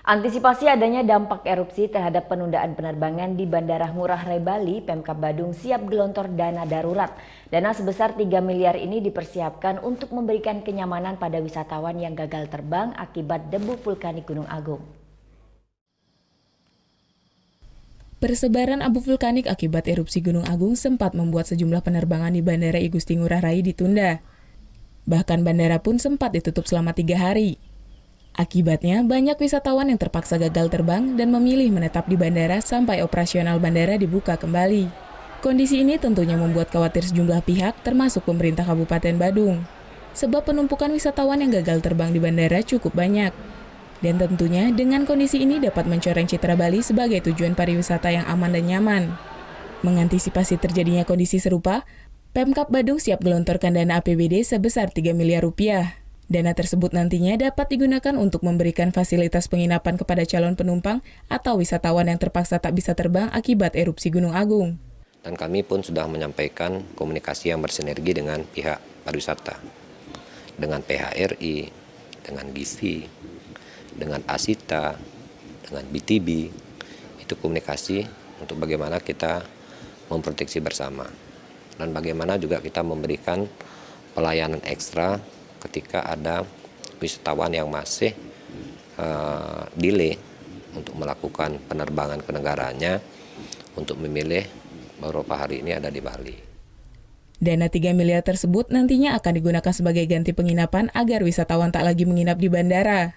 Antisipasi adanya dampak erupsi terhadap penundaan penerbangan di Bandara Ngurah Rai Bali, Pemkab Badung siap gelontor dana darurat. Dana sebesar 3 miliar ini dipersiapkan untuk memberikan kenyamanan pada wisatawan yang gagal terbang akibat debu vulkanik Gunung Agung. Persebaran abu vulkanik akibat erupsi Gunung Agung sempat membuat sejumlah penerbangan di Bandara I Gusti Ngurah Rai ditunda. Bahkan bandara pun sempat ditutup selama 3 hari. Akibatnya, banyak wisatawan yang terpaksa gagal terbang dan memilih menetap di bandara sampai operasional bandara dibuka kembali. Kondisi ini tentunya membuat khawatir sejumlah pihak, termasuk pemerintah Kabupaten Badung. Sebab penumpukan wisatawan yang gagal terbang di bandara cukup banyak. Dan tentunya dengan kondisi ini dapat mencoreng citra Bali sebagai tujuan pariwisata yang aman dan nyaman. Mengantisipasi terjadinya kondisi serupa, Pemkab Badung siap gelontorkan dana APBD sebesar 3 miliar rupiah. Dana tersebut nantinya dapat digunakan untuk memberikan fasilitas penginapan kepada calon penumpang atau wisatawan yang terpaksa tak bisa terbang akibat erupsi Gunung Agung. Dan kami pun sudah menyampaikan komunikasi yang bersinergi dengan pihak pariwisata, dengan PHRI, dengan GIVI, dengan Asita, dengan BTB. Itu komunikasi untuk bagaimana kita memproteksi bersama. Dan bagaimana juga kita memberikan pelayanan ekstra ketika ada wisatawan yang masih delay untuk melakukan penerbangan ke negaranya untuk memilih beberapa hari ini ada di Bali. Dana 3 miliar tersebut nantinya akan digunakan sebagai ganti penginapan agar wisatawan tak lagi menginap di bandara.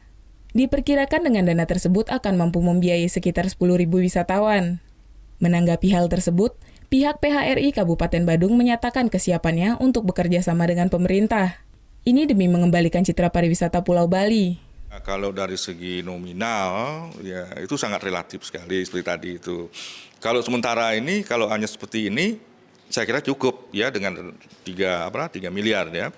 Diperkirakan dengan dana tersebut akan mampu membiayai sekitar 10.000 wisatawan. Menanggapi hal tersebut, pihak PHRI Kabupaten Badung menyatakan kesiapannya untuk bekerja sama dengan pemerintah. Ini demi mengembalikan citra pariwisata Pulau Bali. Kalau dari segi nominal, ya itu sangat relatif sekali seperti tadi itu. Kalau sementara ini, kalau hanya seperti ini, saya kira cukup ya dengan 3 miliar ya.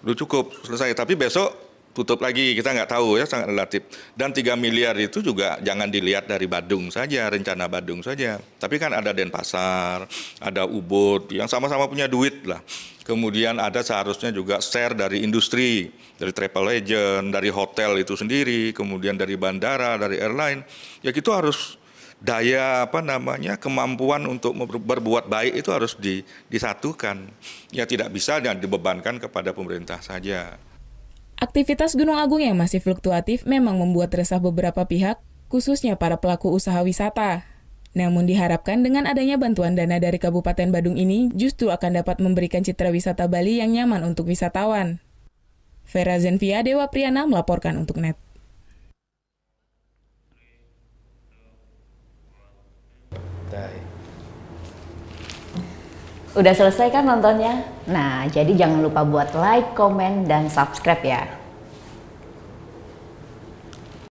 Udah cukup selesai. Tapi besok tutup lagi, kita nggak tahu ya, sangat relatif. Dan 3 miliar itu juga jangan dilihat dari Badung saja, rencana Badung saja. Tapi kan ada Denpasar, ada Ubud, yang sama-sama punya duit lah. Kemudian ada seharusnya juga share dari industri, dari travel agent, dari hotel itu sendiri, kemudian dari bandara, dari airline. Ya itu harus daya kemampuan untuk berbuat baik itu harus disatukan. Ya tidak bisa dan dibebankan kepada pemerintah saja. Aktivitas Gunung Agung yang masih fluktuatif memang membuat resah beberapa pihak, khususnya para pelaku usaha wisata. Namun diharapkan dengan adanya bantuan dana dari Kabupaten Badung ini justru akan dapat memberikan citra wisata Bali yang nyaman untuk wisatawan. Vera Zenvia, Dewa Priyana melaporkan untuk NET. Udah selesai kan nontonnya? Nah, jadi jangan lupa buat like, komen, dan subscribe ya.